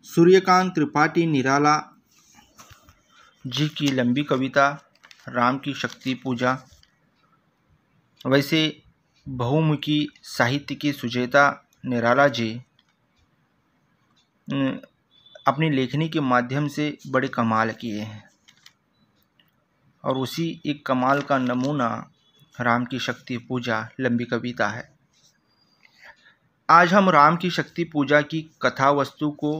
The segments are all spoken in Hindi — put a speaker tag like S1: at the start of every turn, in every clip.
S1: सूर्यकांत त्रिपाठी निराला जी की लंबी कविता राम की शक्ति पूजा। वैसे बहुमुखी साहित्य की सुचेता निराला जी अपनी लेखनी के माध्यम से बड़े कमाल किए हैं और उसी एक कमाल का नमूना राम की शक्ति पूजा लंबी कविता है। आज हम राम की शक्ति पूजा की कथा वस्तु को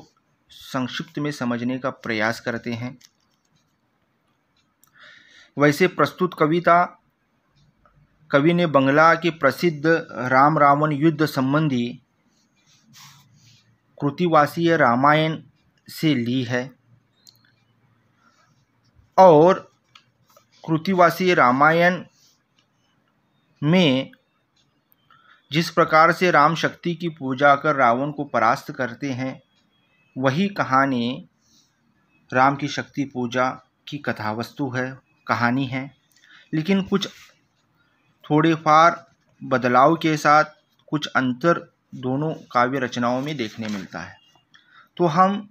S1: संक्षिप्त में समझने का प्रयास करते हैं। वैसे प्रस्तुत कविता कवि ने बंगला के प्रसिद्ध राम रावण युद्ध संबंधी कृतिवासीय रामायण से ली है और कृतिवासीय रामायण में जिस प्रकार से राम शक्ति की पूजा कर रावण को परास्त करते हैं, वही कहानी राम की शक्ति पूजा की कथावस्तु है, कहानी है। लेकिन कुछ थोड़े फार बदलाव के साथ कुछ अंतर दोनों काव्य रचनाओं में देखने मिलता है। तो हम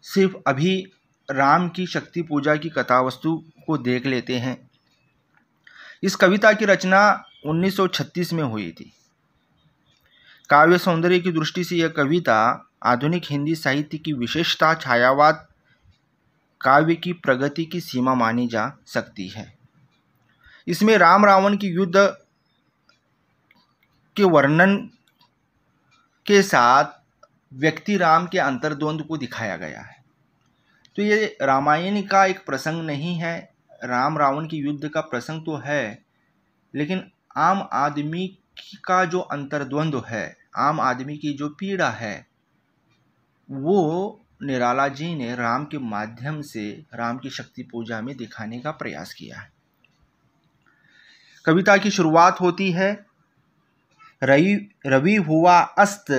S1: सिर्फ अभी राम की शक्ति पूजा की कथावस्तु को देख लेते हैं। इस कविता की रचना 1936 में हुई थी। काव्य सौंदर्य की दृष्टि से यह कविता आधुनिक हिंदी साहित्य की विशेषता छायावाद काव्य की प्रगति की सीमा मानी जा सकती है। इसमें राम रावण की युद्ध के वर्णन के साथ व्यक्ति राम के अंतर्द्वंद को दिखाया गया है। तो ये रामायण का एक प्रसंग नहीं है, राम रावण की युद्ध का प्रसंग तो है, लेकिन आम आदमी का जो अंतर्द्वंद है, आम आदमी की जो पीड़ा है, वो निराला जी ने राम के माध्यम से राम की शक्ति पूजा में दिखाने का प्रयास किया है। कविता की शुरुआत होती है, रवि हुआ अस्त,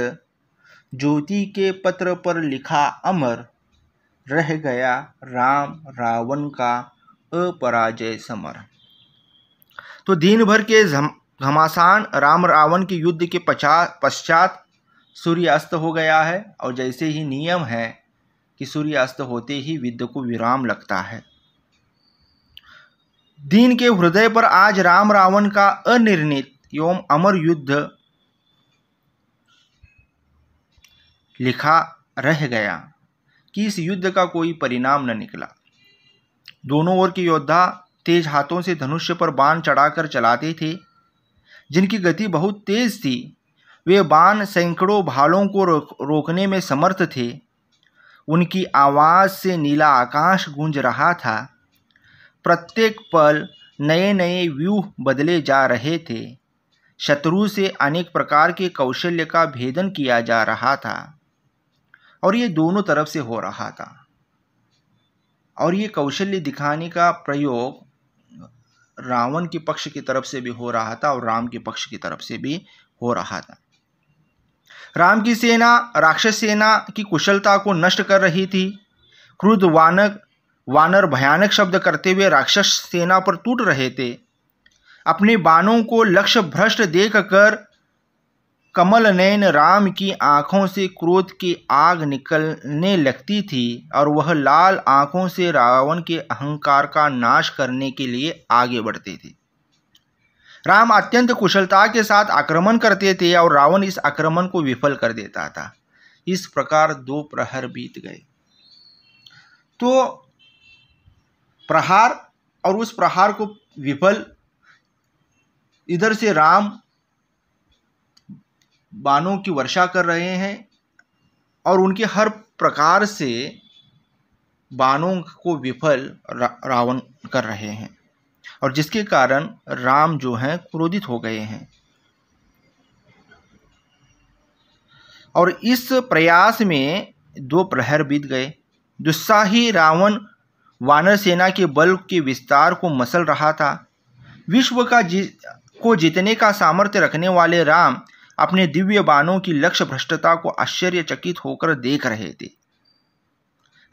S1: ज्योति के पत्र पर लिखा अमर, रह गया राम रावण का अपराजय समर। तो दिन भर के घमासान राम रावण के युद्ध के पश्चात सूर्य अस्त हो गया है और जैसे ही नियम है कि सूर्य अस्त होते ही युद्ध को विराम लगता है। दिन के हृदय पर आज राम रावण का अनिर्णित एवं अमर युद्ध लिखा रह गया कि इस युद्ध का कोई परिणाम न निकला। दोनों ओर के योद्धा तेज हाथों से धनुष्य पर बाण चढ़ाकर चलाते थे, जिनकी गति बहुत तेज थी। वे बाण सैकड़ों भालों को रोकने में समर्थ थे। उनकी आवाज़ से नीला आकाश गूंज रहा था। प्रत्येक पल नए नए व्यूह बदले जा रहे थे। शत्रु से अनेक प्रकार के कौशल्य का भेदन किया जा रहा था और ये दोनों तरफ से हो रहा था। और ये कौशल्य दिखाने का प्रयोग रावण के पक्ष की तरफ से भी हो रहा था और राम के पक्ष की तरफ से भी हो रहा था। राम की सेना राक्षस सेना की कुशलता को नष्ट कर रही थी। क्रुद्ध वानर भयानक शब्द करते हुए राक्षस सेना पर टूट रहे थे। अपने बाणों को लक्ष्य भ्रष्ट देखकर कमल नयन राम की आंखों से क्रोध की आग निकलने लगती थी और वह लाल आंखों से रावण के अहंकार का नाश करने के लिए आगे बढ़ते थे। राम अत्यंत कुशलता के साथ आक्रमण करते थे और रावण इस आक्रमण को विफल कर देता था। इस प्रकार 2 प्रहर बीत गए। तो प्रहार और उस प्रहार को विफल, इधर से राम बाणों की वर्षा कर रहे हैं और उनके हर प्रकार से बाणों को विफल रावण कर रहे हैं और जिसके कारण राम जो हैं क्रोधित हो गए हैं। और इस प्रयास में 2 प्रहर बीत गए। दुस्साही रावण वानर सेना के बल के विस्तार को मसल रहा था। विश्व को जीतने का सामर्थ्य रखने वाले राम अपने दिव्य बाणों की लक्ष्य भ्रष्टता को आश्चर्यचकित होकर देख रहे थे।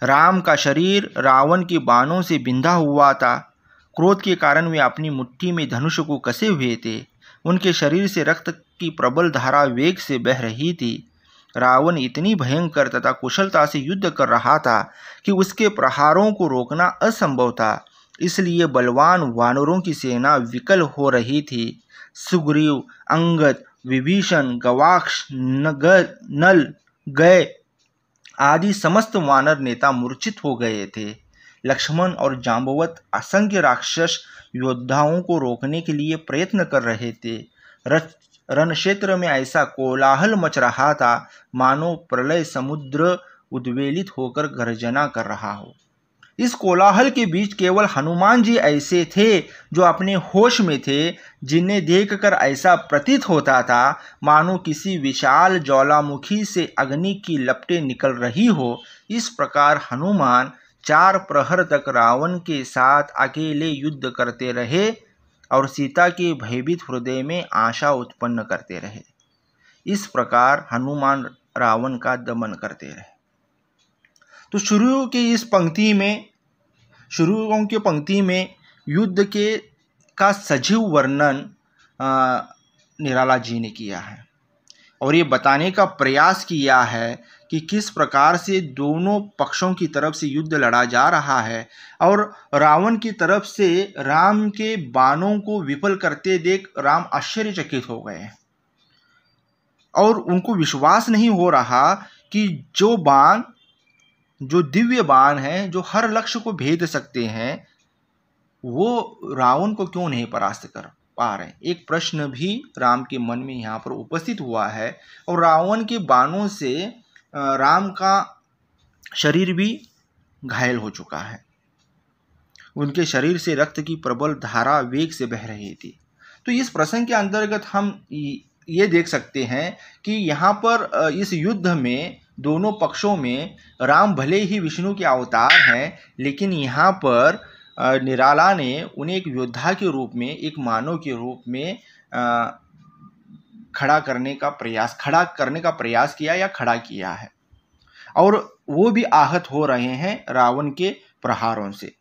S1: राम का शरीर रावण के बाणों से बिंधा हुआ था। क्रोध के कारण वे अपनी मुट्ठी में धनुष को कसे हुए थे। उनके शरीर से रक्त की प्रबल धारा वेग से बह रही थी। रावण इतनी भयंकर तथा कुशलता से युद्ध कर रहा था कि उसके प्रहारों को रोकना असंभव था। इसलिए बलवान वानरों की सेना विकल हो रही थी। सुग्रीव, अंगद, विभीषण, गवाक्ष, नल, गय आदि समस्त वानर नेता मूर्छित हो गए थे। लक्ष्मण और जांबवत असंख्य राक्षस योद्धाओं को रोकने के लिए प्रयत्न कर रहे थे। रण क्षेत्र में ऐसा कोलाहल मच रहा था मानो प्रलय समुद्र उद्वेलित होकर गर्जना कर रहा हो। इस कोलाहल के बीच केवल हनुमान जी ऐसे थे जो अपने होश में थे, जिन्हें देखकर ऐसा प्रतीत होता था मानो किसी विशाल ज्वालामुखी से अग्नि की लपटें निकल रही हो। इस प्रकार हनुमान 4 प्रहर तक रावण के साथ अकेले युद्ध करते रहे और सीता के भयभीत हृदय में आशा उत्पन्न करते रहे। इस प्रकार हनुमान रावण का दमन करते रहे। तो शुरू की पंक्ति में युद्ध का सजीव वर्णन निराला जी ने किया है और ये बताने का प्रयास किया है कि किस प्रकार से दोनों पक्षों की तरफ से युद्ध लड़ा जा रहा है और रावण की तरफ से राम के बाणों को विफल करते देख राम आश्चर्यचकित हो गए और उनको विश्वास नहीं हो रहा कि जो दिव्य बाण हैं, जो हर लक्ष्य को भेद सकते हैं, वो रावण को क्यों नहीं परास्त कर पा रहे। एक प्रश्न भी राम के मन में यहाँ पर उपस्थित हुआ है और रावण के बाणों से राम का शरीर भी घायल हो चुका है। उनके शरीर से रक्त की प्रबल धारा वेग से बह रही थी। तो इस प्रसंग के अंतर्गत हम ये देख सकते हैं कि यहाँ पर इस युद्ध में दोनों पक्षों में राम भले ही विष्णु के अवतार हैं, लेकिन यहाँ पर निराला ने उन्हें एक योद्धा के रूप में, एक मानव के रूप में खड़ा करने का प्रयास किया या खड़ा किया है और वो भी आहत हो रहे हैं रावण के प्रहारों से।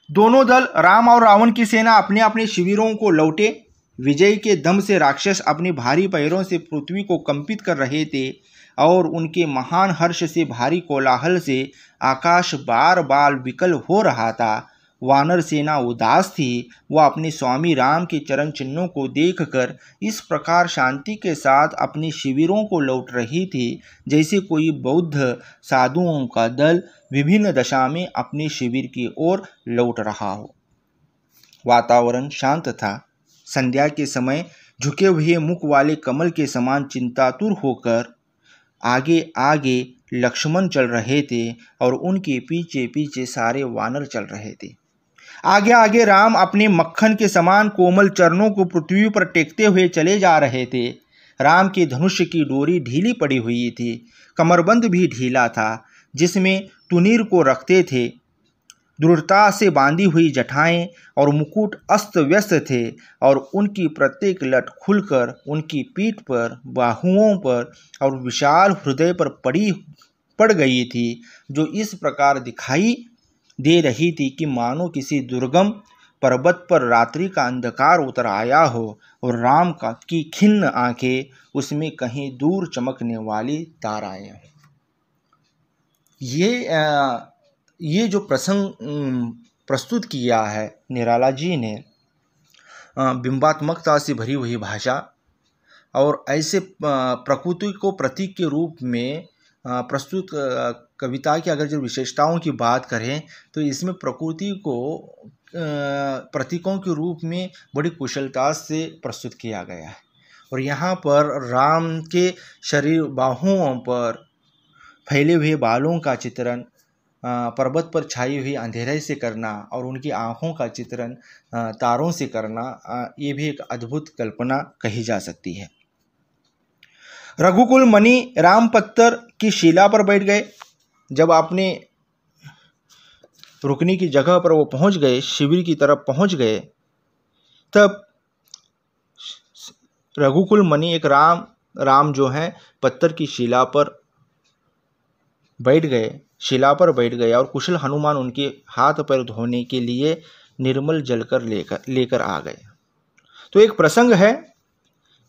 S1: दोनों दल, राम और रावण की सेना, अपने अपने शिविरों को लौटे। विजय के दम से राक्षस अपने भारी पैरों से पृथ्वी को कंपित कर रहे थे और उनके महान हर्ष से, भारी कोलाहल से आकाश बार बार विकल हो रहा था। वानर सेना उदास थी। वह अपने स्वामी राम के चरण चिन्हों को देखकर इस प्रकार शांति के साथ अपने शिविरों को लौट रही थी जैसे कोई बौद्ध साधुओं का दल विभिन्न दशा में अपने शिविर की ओर लौट रहा हो। वातावरण शांत था। संध्या के समय झुके हुए मुख वाले कमल के समान चिंतातुर होकर आगे आगे लक्ष्मण चल रहे थे और उनके पीछे पीछे सारे वानर चल रहे थे। आगे आगे राम अपने मक्खन के समान कोमल चरणों को पृथ्वी पर टेकते हुए चले जा रहे थे। राम के धनुष की डोरी ढीली पड़ी हुई थी, कमरबंद भी ढीला था जिसमें तुनीर को रखते थे। दृढ़ता से बांधी हुई जटाएं और मुकुट अस्त व्यस्त थे और उनकी प्रत्येक लट खुलकर उनकी पीठ पर, बाहुओं पर और विशाल हृदय पर पड़ गई थी, जो इस प्रकार दिखाई दे रही थी कि मानो किसी दुर्गम पर्वत पर रात्रि का अंधकार उतर आया हो और राम की खिन्न आंखें उसमें कहीं दूर चमकने वाली ताराएं हों। ये जो प्रसंग प्रस्तुत किया है निराला जी ने, बिंबात्मकता से भरी हुई भाषा और ऐसे प्रकृति को प्रतीक के रूप में प्रस्तुत कविता की अगर जो विशेषताओं की बात करें तो इसमें प्रकृति को प्रतीकों के रूप में बड़ी कुशलता से प्रस्तुत किया गया है। और यहाँ पर राम के शरीर, बाहुओं पर फैले हुए बालों का चित्रण, पर्वत पर छाई हुई अंधेरे से करना और उनकी आँखों का चित्रण तारों से करना, ये भी एक अद्भुत कल्पना कही जा सकती है। रघुकुल मणि राम पत्थर की शिला पर बैठ गए। जब अपने रुकने की जगह पर वो पहुंच गए, शिविर की तरफ पहुंच गए, तब रघुकुल मणि एक राम जो है पत्थर की शिला पर बैठ गए और कुशल हनुमान उनके हाथ पैर धोने के लिए निर्मल जल कर लेकर आ गए। तो एक प्रसंग है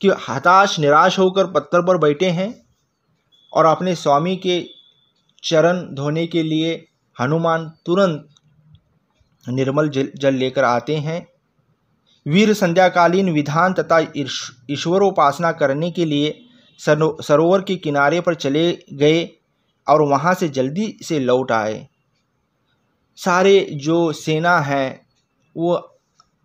S1: कि हताश निराश होकर पत्थर पर बैठे हैं और अपने स्वामी के चरण धोने के लिए हनुमान तुरंत निर्मल जल लेकर आते हैं। वीर संध्याकालीन विधान तथा ईश्वरोपासना करने के लिए सरोवर के किनारे पर चले गए और वहाँ से जल्दी से लौट आए। सारे जो सेना है वो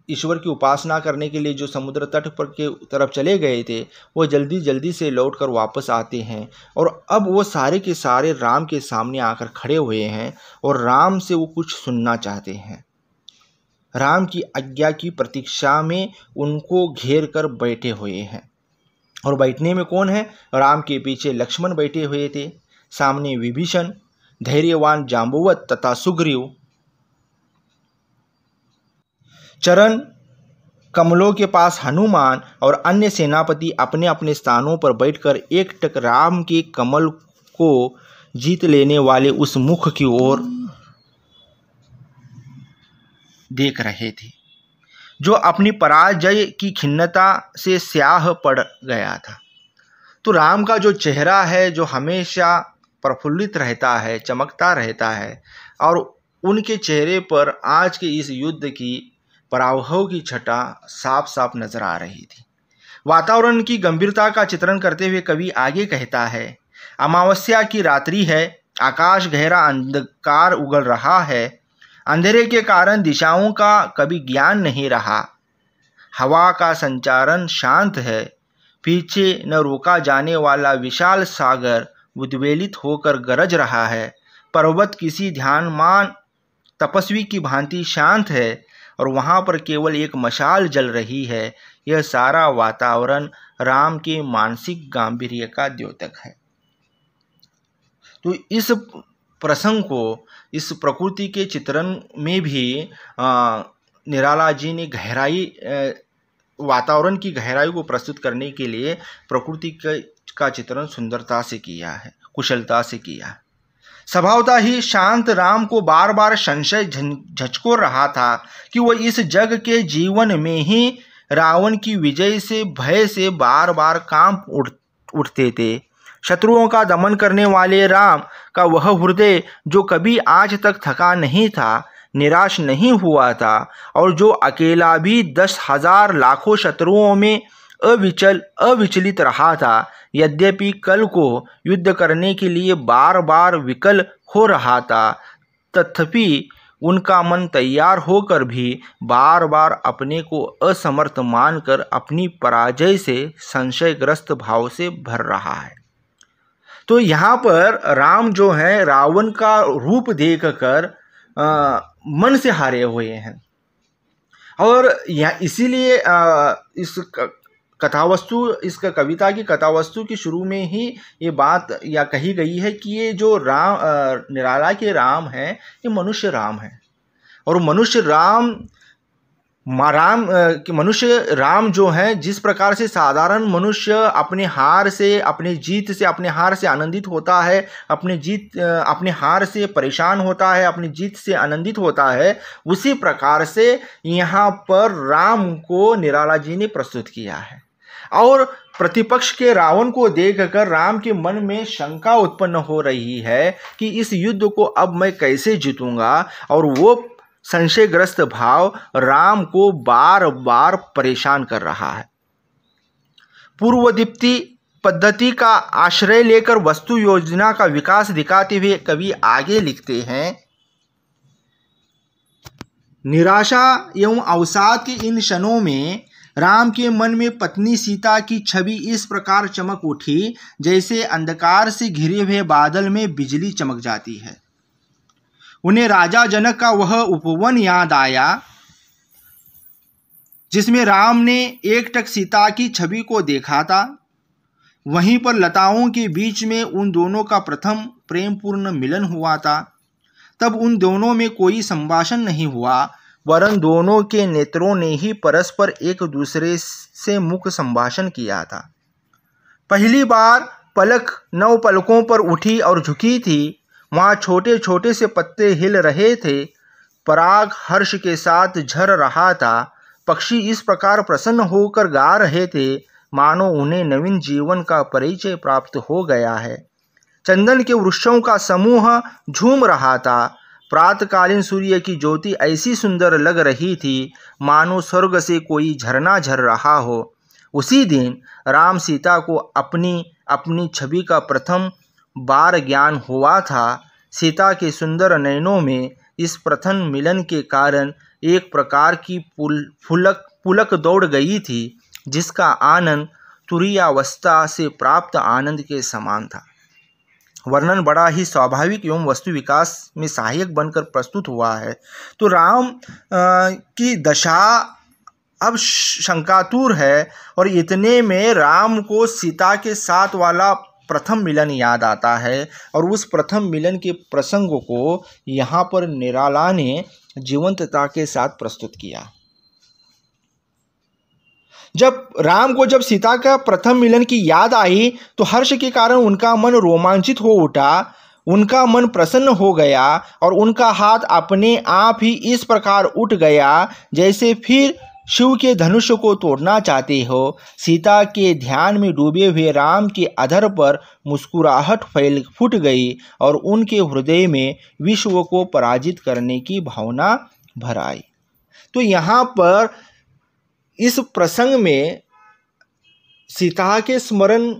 S1: ईश्वर की उपासना करने के लिए जो समुद्र तट पर के तरफ चले गए थे, वो जल्दी जल्दी से लौटकर वापस आते हैं और अब वो सारे के सारे राम के सामने आकर खड़े हुए हैं और राम से वो कुछ सुनना चाहते हैं। राम की आज्ञा की प्रतीक्षा में उनको घेर कर बैठे हुए हैं। और बैठने में कौन है? राम के पीछे लक्ष्मण बैठे हुए थे, सामने विभीषण, धैर्यवान जाम्बुवत तथा सुग्रीव। चरण कमलों के पास हनुमान और अन्य सेनापति अपने अपने स्थानों पर बैठकर एकटक राम के कमल को जीत लेने वाले उस मुख की ओर देख रहे थे जो अपनी पराजय की खिन्नता से स्याह पड़ गया था। तो राम का जो चेहरा है जो हमेशा प्रफुल्लित रहता है, चमकता रहता है, और उनके चेहरे पर आज के इस युद्ध की पराभव की छटा साफ साफ नजर आ रही थी। वातावरण की गंभीरता का चित्रण करते हुए कवि आगे कहता है, अमावस्या की रात्रि है, आकाश गहरा अंधकार उगल रहा है, अंधेरे के कारण दिशाओं का कभी ज्ञान नहीं रहा, हवा का संचारण शांत है, पीछे न रोका जाने वाला विशाल सागर उद्वेलित होकर गरज रहा है, पर्वत किसी ध्यानमान तपस्वी की भांति शांत है और वहाँ पर केवल एक मशाल जल रही है। यह सारा वातावरण राम के मानसिक गांभीर्य का द्योतक है। तो इस प्रसंग को, इस प्रकृति के चित्रण में भी निराला जी ने गहराई, वातावरण की गहराई को प्रस्तुत करने के लिए प्रकृति का चित्रण सुंदरता से किया है, कुशलता से किया है। स्वभावतः ही शांत राम को बार बार संशय झचकोर रहा था कि वह इस जग के जीवन में ही रावण की विजय से भय से बार बार कांप उठते थे। शत्रुओं का दमन करने वाले राम का वह हृदय जो कभी आज तक थका नहीं था, निराश नहीं हुआ था, और जो अकेला भी 10,000 लाखों शत्रुओं में अविचलित रहा था, यद्यपि कल को युद्ध करने के लिए बार बार विकल हो रहा था, तथापि उनका मन तैयार होकर भी बार बार अपने को असमर्थ मानकर अपनी पराजय से संशयग्रस्त भाव से भर रहा है। तो यहाँ पर राम जो है रावण का रूप देखकर मन से हारे हुए हैं, और यह इसीलिए इस कथावस्तु, इस कविता की कथावस्तु की शुरू में ही ये बात या कही गई है कि ये जो निराला के राम हैं ये मनुष्य राम हैं, और मनुष्य राम जो है जिस प्रकार से साधारण मनुष्य अपने हार से, अपने जीत से, अपने हार से आनंदित होता है, अपने हार से परेशान होता है, अपनी जीत से आनंदित होता है, उसी प्रकार से यहाँ पर राम को निराला जी ने प्रस्तुत किया है। और प्रतिपक्ष के रावण को देखकर राम के मन में शंका उत्पन्न हो रही है कि इस युद्ध को अब मैं कैसे जीतूंगा, और वो संशयग्रस्त भाव राम को बार बार परेशान कर रहा है। पूर्वदीप्ति पद्धति का आश्रय लेकर वस्तु योजना का विकास दिखाते हुए कवि आगे लिखते हैं, निराशा एवं अवसाद के इन क्षणों में राम के मन में पत्नी सीता की छवि इस प्रकार चमक उठी जैसे अंधकार से घिरे हुए बादल में बिजली चमक जाती है। उन्हें राजा जनक का वह उपवन याद आया जिसमें राम ने एकटक सीता की छवि को देखा था। वहीं पर लताओं के बीच में उन दोनों का प्रथम प्रेमपूर्ण मिलन हुआ था। तब उन दोनों में कोई संभाषण नहीं हुआ, वरन दोनों के नेत्रों ने ही परस्पर एक दूसरे से मुख संभाषण किया था। पहली बार पलक 9 पलकों पर उठी और झुकी थी। वहाँ छोटे छोटे से पत्ते हिल रहे थे, पराग हर्ष के साथ झर रहा था। पक्षी इस प्रकार प्रसन्न होकर गा रहे थे मानो उन्हें नवीन जीवन का परिचय प्राप्त हो गया है। चंदन के वृक्षों का समूह झूम रहा था। प्रातःकालीन सूर्य की ज्योति ऐसी सुंदर लग रही थी मानो स्वर्ग से कोई झरना झर रहा हो। उसी दिन राम सीता को अपनी अपनी छवि का प्रथम बार ज्ञान हुआ था। सीता के सुंदर नयनों में इस प्रथम मिलन के कारण एक प्रकार की पुलक दौड़ गई थी, जिसका आनंद तुरीयावस्था से प्राप्त आनंद के समान था। वर्णन बड़ा ही स्वाभाविक एवं वस्तु विकास में सहायक बनकर प्रस्तुत हुआ है। तो राम की दशा अब शंकातुर है और इतने में राम को सीता के साथ वाला प्रथम मिलन याद आता है और उस प्रथम मिलन के प्रसंग को यहाँ पर निराला ने जीवंतता के साथ प्रस्तुत किया। जब राम को सीता का प्रथम मिलन की याद आई तो हर्ष के कारण उनका मन रोमांचित हो उठा, उनका मन प्रसन्न हो गया और उनका हाथ अपने आप ही इस प्रकार उठ गया जैसे फिर शिव के धनुष को तोड़ना चाहते हो। सीता के ध्यान में डूबे हुए राम के अधर पर मुस्कुराहट फूट गई और उनके हृदय में विश्व को पराजित करने की भावना भर आई। तो यहाँ पर इस प्रसंग में सीता के स्मरण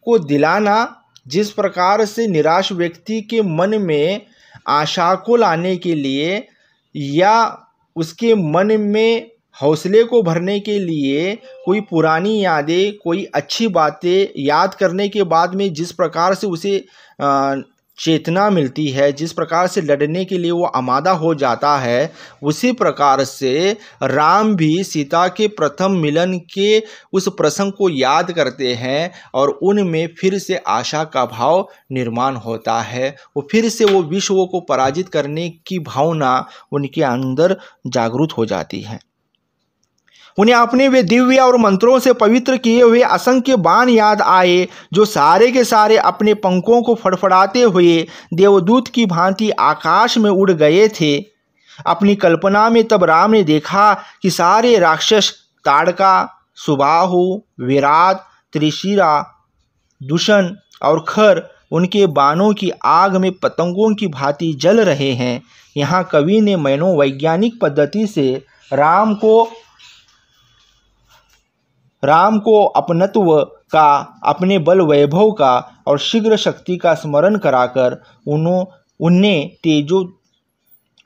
S1: को दिलाना, जिस प्रकार से निराश व्यक्ति के मन में आशा को लाने के लिए या उसके मन में हौसले को भरने के लिए कोई पुरानी यादें, कोई अच्छी बातें याद करने के बाद में जिस प्रकार से उसे चेतना मिलती है, जिस प्रकार से लड़ने के लिए वो आमादा हो जाता है, उसी प्रकार से राम भी सीता के प्रथम मिलन के उस प्रसंग को याद करते हैं और उनमें फिर से आशा का भाव निर्माण होता है। वो फिर से वो विश्व को पराजित करने की भावना उनके अंदर जागृत हो जाती है। उन्हें अपने वे दिव्य और मंत्रों से पवित्र किए हुए असंख्य बाण याद आए जो सारे के सारे अपने पंखों को फड़फड़ाते हुए देवदूत की भांति आकाश में उड़ गए थे। अपनी कल्पना में तब राम ने देखा कि सारे राक्षस ताड़का, सुबाहु, विराट, त्रिशिरा, दूषण और खर उनके बाणों की आग में पतंगों की भांति जल रहे हैं। यहाँ कवि ने मनोवैज्ञानिक पद्धति से राम को अपनत्व का, अपने बल वैभव का और शीघ्र शक्ति का स्मरण कराकर उन्हें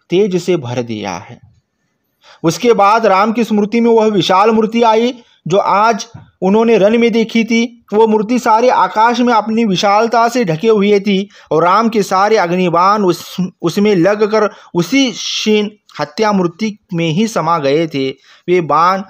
S1: तेज से भर दिया है। उसके बाद राम की स्मृति में वह विशाल मूर्ति आई जो आज उन्होंने रण में देखी थी। वो मूर्ति सारे आकाश में अपनी विशालता से ढके हुए थी और राम के सारे अग्निबाण उसमें लगकर उसी क्षीण हत्या मूर्ति में ही समा गए थे। वे बाण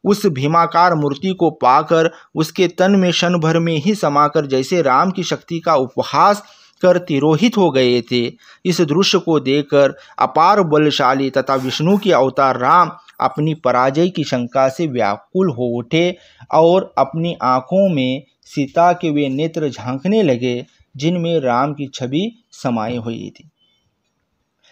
S1: उस भीमाकार मूर्ति को पाकर उसके तन में क्षण भर में ही समाकर जैसे राम की शक्ति का उपहास कर तिरोहित हो गए थे। इस दृश्य को देखकर अपार बलशाली तथा विष्णु के अवतार राम अपनी पराजय की शंका से व्याकुल हो उठे और अपनी आंखों में सीता के वे नेत्र झांकने लगे जिनमें राम की छवि समाई हुई थी।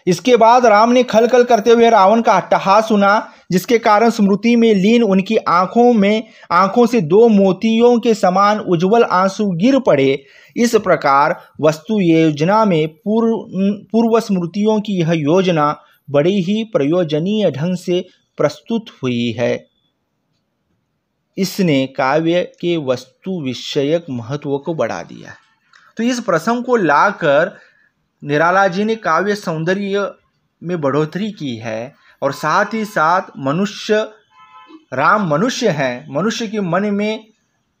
S1: इसके बाद राम ने खल खल करते हुए रावण का अट्टहास सुना, जिसके कारण स्मृति में लीन उनकी आंखों से दो मोतियों के समान उज्जवल आंसू गिर पड़े। इस प्रकार वस्तु योजना में पूर्व स्मृतियों की यह योजना बड़ी ही प्रयोजनीय ढंग से प्रस्तुत हुई है। इसने काव्य के वस्तु विषयक महत्व को बढ़ा दिया। तो इस प्रसंग को लाकर निराला जी ने काव्य सौंदर्य में बढ़ोतरी की है और साथ ही साथ राम मनुष्य हैं। मनुष्य के मन में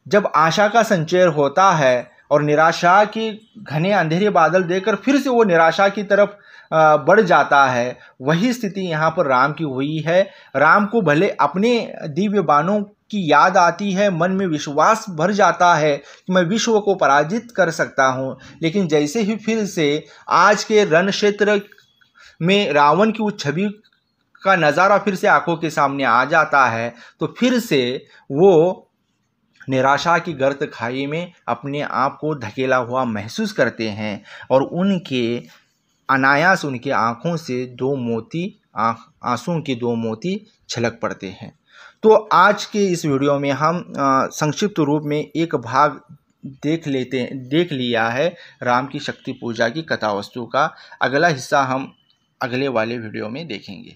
S1: जब आशा का संचार होता है और निराशा के घने अंधेरे बादल देखकर फिर से वो निराशा की तरफ बढ़ जाता है, वही स्थिति यहाँ पर राम की हुई है। राम को भले अपने दिव्य बाणों की याद आती है, मन में विश्वास भर जाता है कि मैं विश्व को पराजित कर सकता हूँ, लेकिन जैसे ही फिर से आज के रण क्षेत्र में रावण की उस छवि का नज़ारा फिर से आंखों के सामने आ जाता है तो फिर से वो निराशा की गर्त खाई में अपने आप को धकेला हुआ महसूस करते हैं और उनके अनायास उनके आँखों से आंसुओं के दो मोती छलक पड़ते हैं। तो आज के इस वीडियो में हम संक्षिप्त रूप में एक भाग देख लिया है राम की शक्ति पूजा की कथा वस्तु का। अगला हिस्सा हम अगले वाले वीडियो में देखेंगे।